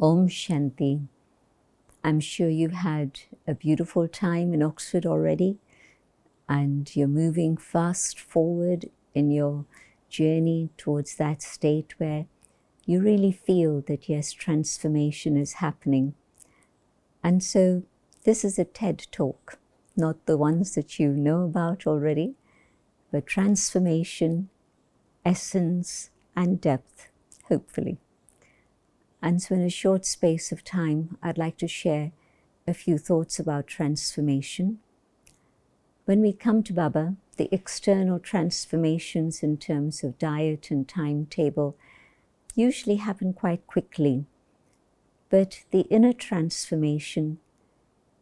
Om Shanti. I'm sure you've had a beautiful time in Oxford already, and you're moving fast forward in your journey towards that state where you really feel that, yes, transformation is happening. And so this is a TED Talk, not the ones that you know about already, but transformation, essence, and depth, hopefully. And so in a short space of time, I'd like to share a few thoughts about transformation. When we come to Baba, the external transformations in terms of diet and timetable usually happen quite quickly. But the inner transformation,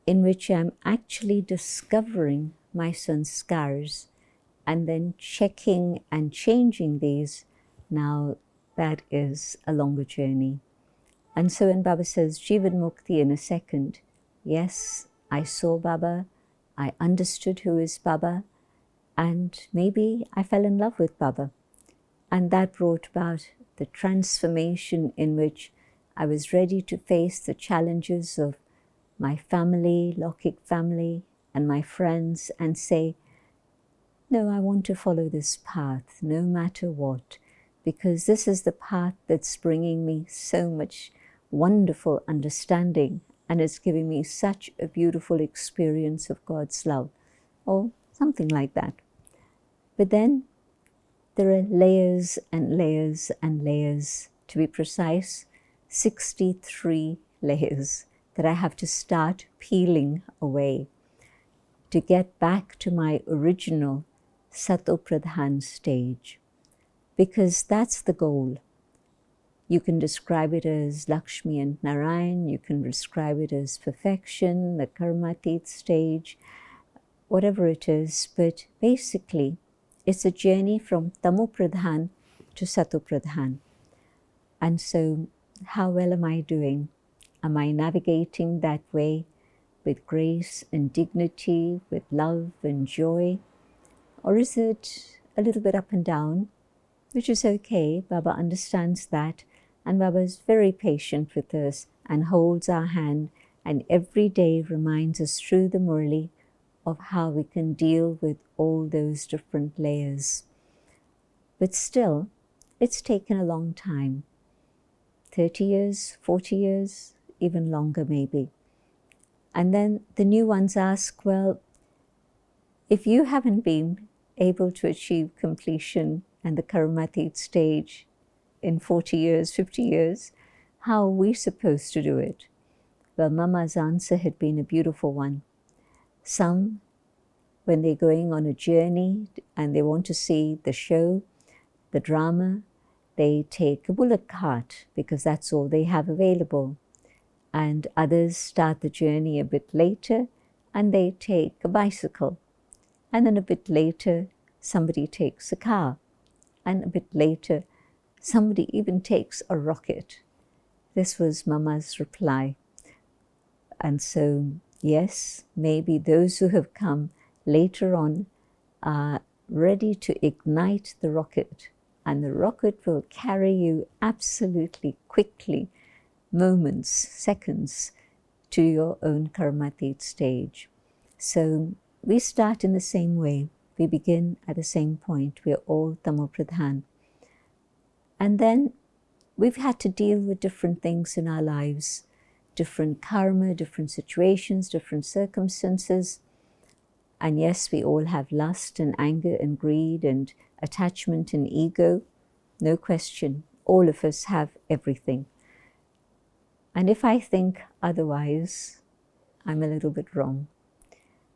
in which I'm actually discovering my sanskars and then checking and changing these, now that is a longer journey. And so when Baba says Jivan Mukti in a second, yes, I saw Baba, I understood who is Baba, and maybe I fell in love with Baba. And that brought about the transformation in which I was ready to face the challenges of my family, Lokik family, and my friends, and say, no, I want to follow this path, no matter what, because this is the path that's bringing me so much wonderful understanding, and it's giving me such a beautiful experience of God's love, or something like that. But then there are layers and layers and layers, to be precise, 63 layers that I have to start peeling away to get back to my original Sato Pradhan stage, because that's the goal. You can describe it as Lakshmi and Narayan, you can describe it as perfection, the Karmatit stage, whatever it is, but basically it's a journey from Tamo Pradhan to Sato Pradhan. And so how well am I doing? Am I navigating that way with grace and dignity, with love and joy? Or is it a little bit up and down, which is okay? Baba understands that, and Baba is very patient with us and holds our hand, and every day reminds us through the Murli of how we can deal with all those different layers. But still, it's taken a long time, 30 years, 40 years, even longer maybe. And then the new ones ask, well, if you haven't been able to achieve completion and the Karmatit stage in 40 years, 50 years, how are we supposed to do it? Well, Mama's answer had been a beautiful one. Some, when they're going on a journey and they want to see the show, the drama, they take a bullock cart because that's all they have available. And others start the journey a bit later and they take a bicycle. And then a bit later, somebody takes a car. And a bit later, somebody even takes a rocket. This was Mama's reply. And so, yes, maybe those who have come later on are ready to ignite the rocket, and the rocket will carry you absolutely quickly, moments, seconds, to your own Karmatit stage. So we start in the same way. We begin at the same point. We are all Tamo Pradhan. And then we've had to deal with different things in our lives, different karma, different situations, different circumstances. And yes, we all have lust and anger and greed and attachment and ego. No question. All of us have everything. And if I think otherwise, I'm a little bit wrong.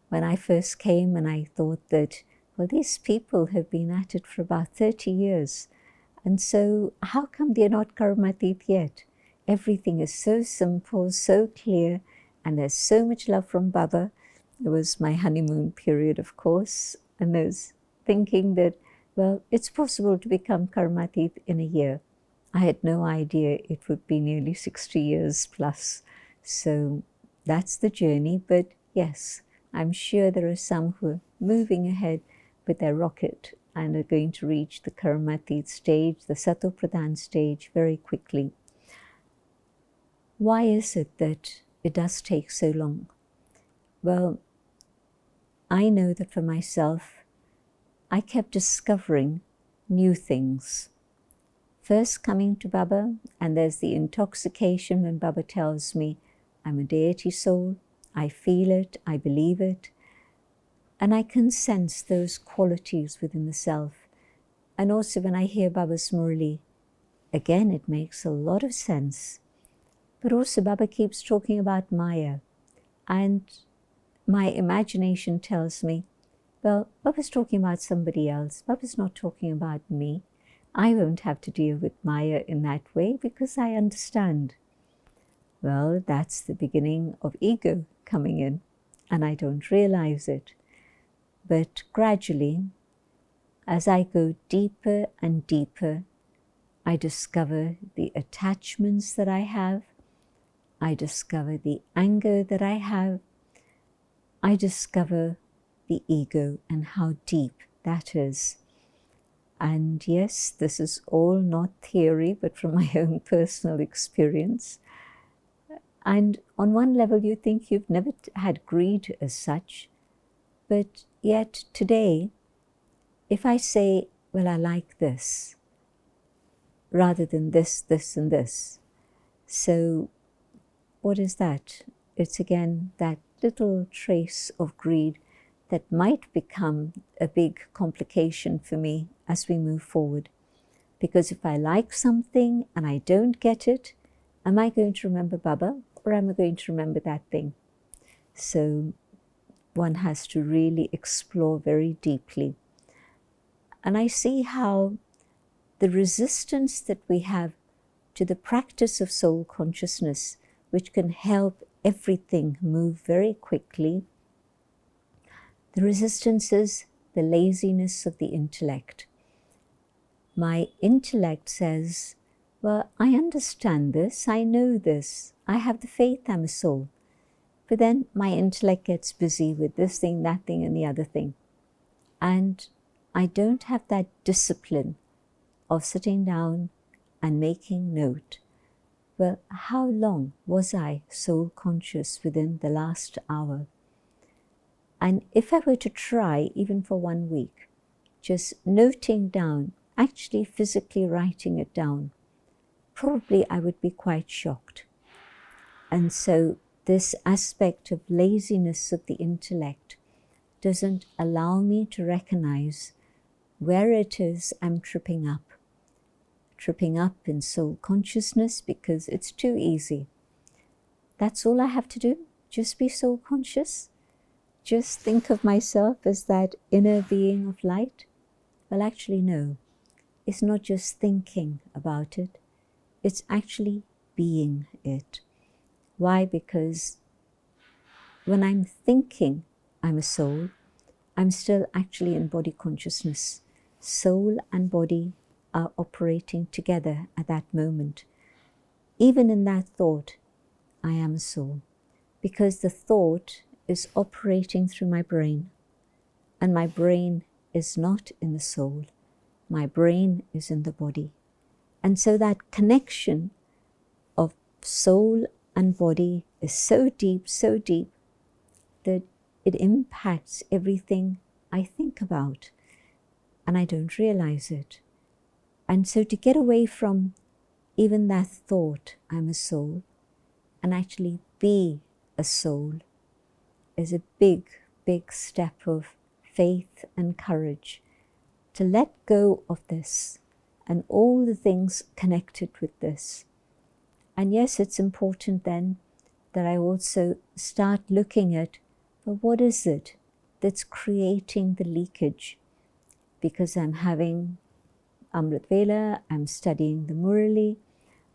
When I first came and I thought that, well, these people have been at it for about 30 years. And so how come they're not Karmatit yet? Everything is so simple, so clear, and there's so much love from Baba. It was my honeymoon period, of course, and I was thinking that, well, it's possible to become Karmatit in a year. I had no idea it would be nearly 60 years plus. So that's the journey, but yes, I'm sure there are some who are moving ahead with their rocket and are going to reach the Karmatit stage, the Sato Pradhan stage, very quickly. Why is it that it does take so long? Well, I know that for myself, I kept discovering new things. First coming to Baba, and there's the intoxication when Baba tells me, I'm a deity soul, I feel it, I believe it, and I can sense those qualities within the self. And also when I hear Baba's Murli, again it makes a lot of sense. But also Baba keeps talking about Maya, and my imagination tells me, well, Baba's talking about somebody else. Baba's not talking about me. I won't have to deal with Maya in that way because I understand. Well, that's the beginning of ego coming in, and I don't realize it. But gradually, as I go deeper and deeper, I discover the attachments that I have. I discover the anger that I have. I discover the ego and how deep that is. And yes, this is all not theory, but from my own personal experience. And on one level, you think you've never had greed as such, but yet today, if I say, well, I like this, rather than this, this, and this, so what is that? It's again that little trace of greed that might become a big complication for me as we move forward. Because if I like something and I don't get it, am I going to remember Baba or am I going to remember that thing? So one has to really explore very deeply. And I see how the resistance that we have to the practice of soul consciousness, which can help everything move very quickly, the resistance is the laziness of the intellect. My intellect says, well, I understand this, I know this, I have the faith I'm a soul. But then my intellect gets busy with this thing, that thing, and the other thing. And I don't have that discipline of sitting down and making note. Well, how long was I soul conscious within the last hour? And if I were to try, even for 1 week, just noting down, actually physically writing it down, probably I would be quite shocked. And so this aspect of laziness of the intellect doesn't allow me to recognize where it is I'm tripping up. Tripping up in soul consciousness because it's too easy. That's all I have to do, just be soul conscious. Just think of myself as that inner being of light. Well, actually, no. It's not just thinking about it. It's actually being it. Why? Because when I'm thinking I'm a soul, I'm still actually in body consciousness. Soul and body are operating together at that moment. Even in that thought, I am a soul. Because the thought is operating through my brain, and my brain is not in the soul. My brain is in the body. And so that connection of soul and body is so deep that it impacts everything I think about, and I don't realize it. And so to get away from even that thought, I'm a soul, and actually be a soul, is a big, big step of faith and courage to let go of this and all the things connected with this. And yes, it's important then that I also start looking at, well, what is it that's creating the leakage? Because I'm having Amrit Vela, I'm studying the Murali,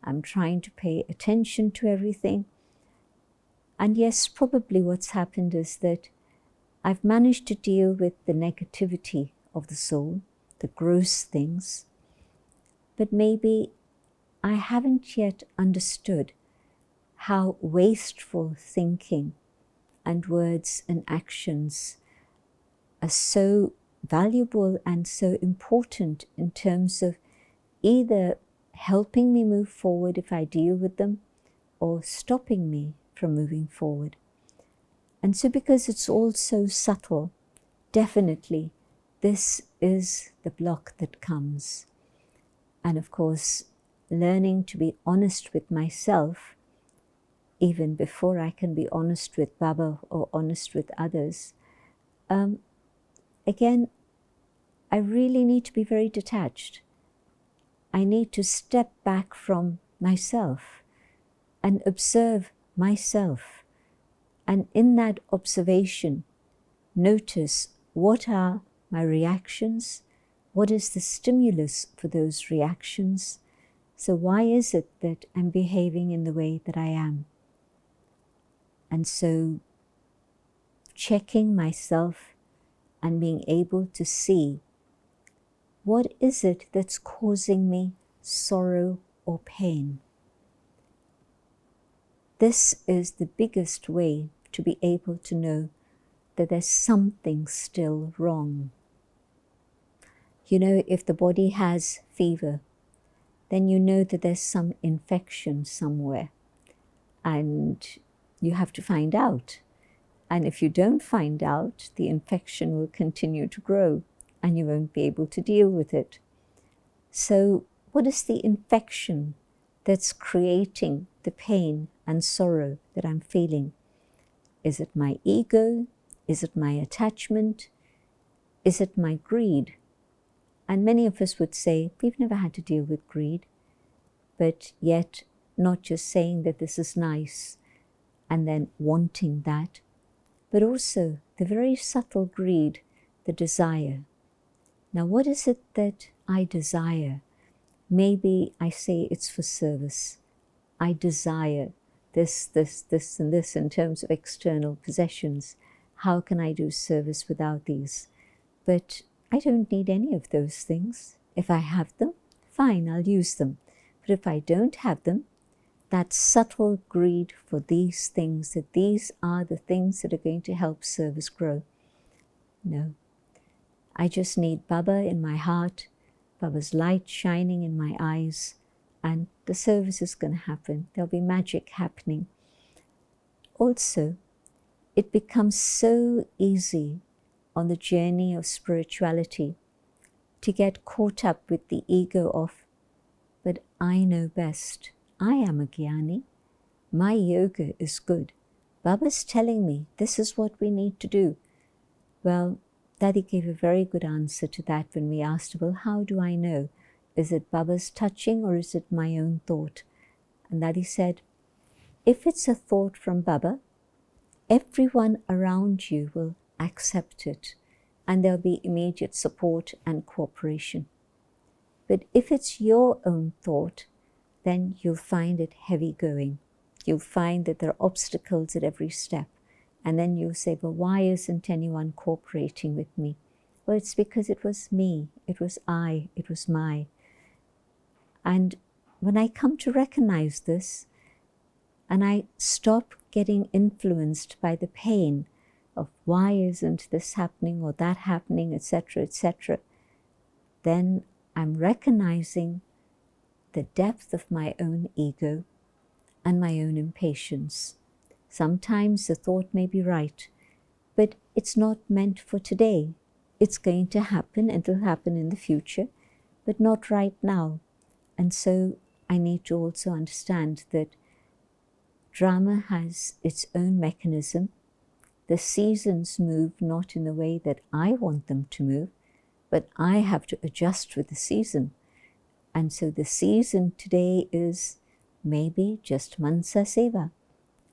I'm trying to pay attention to everything. And yes, probably what's happened is that I've managed to deal with the negativity of the soul, the gross things, but maybe I haven't yet understood how wasteful thinking and words and actions are so valuable and so important in terms of either helping me move forward if I deal with them, or stopping me from moving forward. And so because it's all so subtle, definitely this is the block that comes. And of course, learning to be honest with myself, even before I can be honest with Baba or honest with others, again, I really need to be very detached. I need to step back from myself and observe myself. And in that observation, notice what are my reactions, what is the stimulus for those reactions. So why is it that I'm behaving in the way that I am? And so checking myself and being able to see what is it that's causing me sorrow or pain. This is the biggest way to be able to know that there's something still wrong. You know, if the body has fever, then you know that there's some infection somewhere, and you have to find out. And if you don't find out, the infection will continue to grow and you won't be able to deal with it. So what is the infection that's creating the pain and sorrow that I'm feeling? Is it my ego? Is it my attachment? Is it my greed? And many of us would say, we've never had to deal with greed, but yet not just saying that this is nice and then wanting that, but also the very subtle greed, the desire. Now, what is it that I desire? Maybe I say it's for service. I desire this, and this in terms of external possessions. How can I do service without these? But I don't need any of those things. If I have them, fine, I'll use them. But if I don't have them, that subtle greed for these things, that these are the things that are going to help service grow. No. I just need Baba in my heart, Baba's light shining in my eyes, and the service is going to happen. There'll be magic happening. Also, it becomes so easy on the journey of spirituality to get caught up with the ego of, but I know best. I am a Jnani. My yoga is good. Baba's telling me this is what we need to do. Well, Daddy gave a very good answer to that when we asked, well, how do I know? Is it Baba's touching or is it my own thought? And Daddy said, if it's a thought from Baba, everyone around you will accept it and there'll be immediate support and cooperation. But if it's your own thought, then you'll find it heavy going. You'll find that there are obstacles at every step. And then you'll say, well, why isn't anyone cooperating with me? Well, it's because it was me, it was I, it was my. And when I come to recognize this, and I stop getting influenced by the pain of why isn't this happening or that happening, etc., then I'm recognizing the depth of my own ego and my own impatience. Sometimes the thought may be right, but it's not meant for today. It's going to happen, and it'll happen in the future, but not right now. And so I need to also understand that drama has its own mechanism. The seasons move not in the way that I want them to move, but I have to adjust with the season. And so the season today is maybe just Mansa Seva.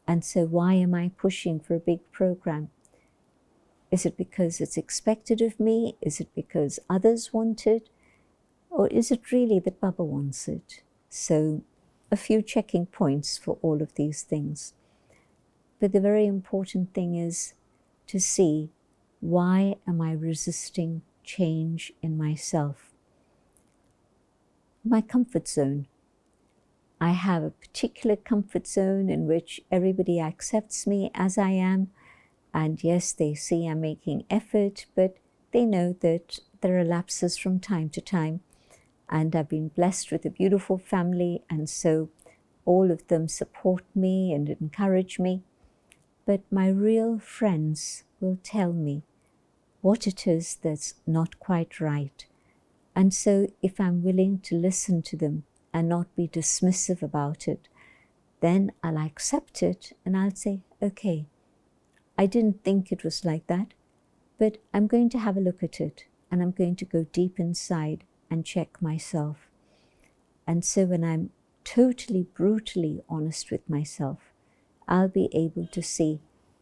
And so why am I pushing for a big program? Is it because it's expected of me? Is it because others want it? Or is it really that Baba wants it? So a few checking points for all of these things. But the very important thing is to see, why am I resisting change in myself? My comfort zone. I have a particular comfort zone in which everybody accepts me as I am. And yes, they see I'm making effort, but they know that there are lapses from time to time. And I've been blessed with a beautiful family. And so all of them support me and encourage me, but my real friends will tell me what it is that's not quite right. And so if I'm willing to listen to them and not be dismissive about it, then I'll accept it and I'll say, okay, I didn't think it was like that, but I'm going to have a look at it and I'm going to go deep inside and check myself. And so when I'm totally, brutally honest with myself, I'll be able to see,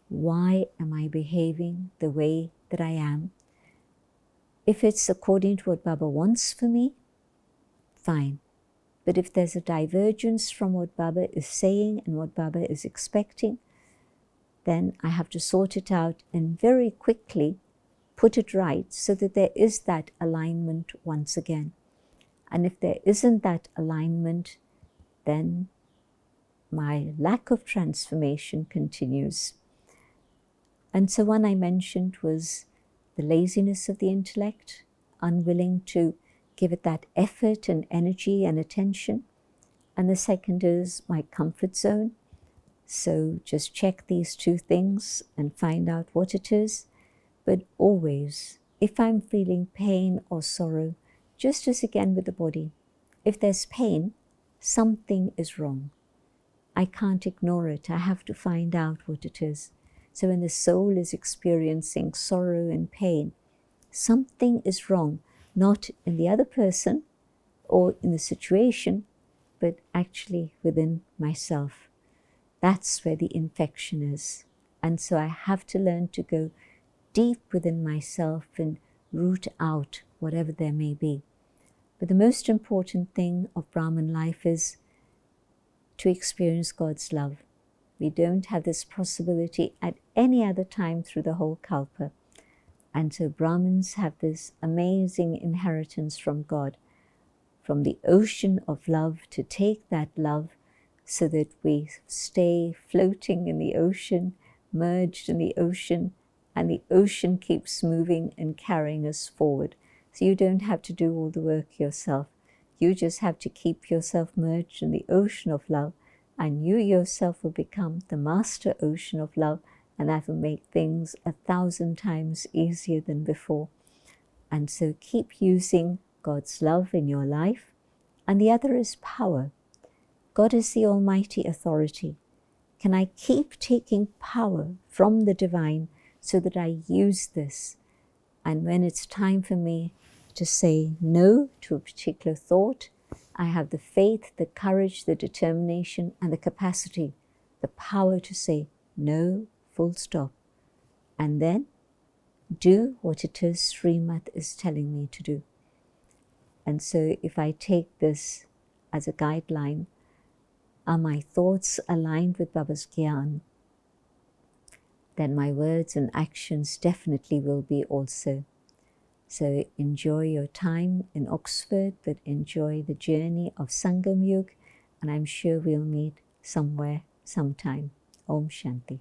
why am I behaving the way that I am? If it's according to what Baba wants for me, fine. But if there's a divergence from what Baba is saying and what Baba is expecting, then I have to sort it out and very quickly put it right so that there is that alignment once again. And if there isn't that alignment, then my lack of transformation continues. And so one I mentioned was the laziness of the intellect, unwilling to give it that effort and energy and attention. And the second is my comfort zone. So just check these two things and find out what it is. But always, if I'm feeling pain or sorrow, just as again with the body, if there's pain, something is wrong. I can't ignore it. I have to find out what it is. So when the soul is experiencing sorrow and pain, something is wrong, not in the other person or in the situation, but actually within myself. That's where the infection is. And so I have to learn to go deep within myself and root out whatever there may be. But the most important thing of Brahman life is to experience God's love. We don't have this possibility at any other time through the whole Kalpa. And so Brahmins have this amazing inheritance from God, from the ocean of love, to take that love so that we stay floating in the ocean, merged in the ocean, and the ocean keeps moving and carrying us forward. So you don't have to do all the work yourself. You just have to keep yourself merged in the ocean of love, and you yourself will become the master ocean of love, and that will make things 1,000 times easier than before. And so keep using God's love in your life. And the other is power. God is the almighty authority. Can I keep taking power from the divine so that I use this? And when it's time for me to say no to a particular thought, I have the faith, the courage, the determination, and the capacity, the power to say no, full stop. And then do what it is Srimad is telling me to do. And so if I take this as a guideline, are my thoughts aligned with Baba's Gyan? Then my words and actions definitely will be also. So enjoy your time in Oxford, but enjoy the journey of Sangam Yug, and I'm sure we'll meet somewhere, sometime. Om Shanti.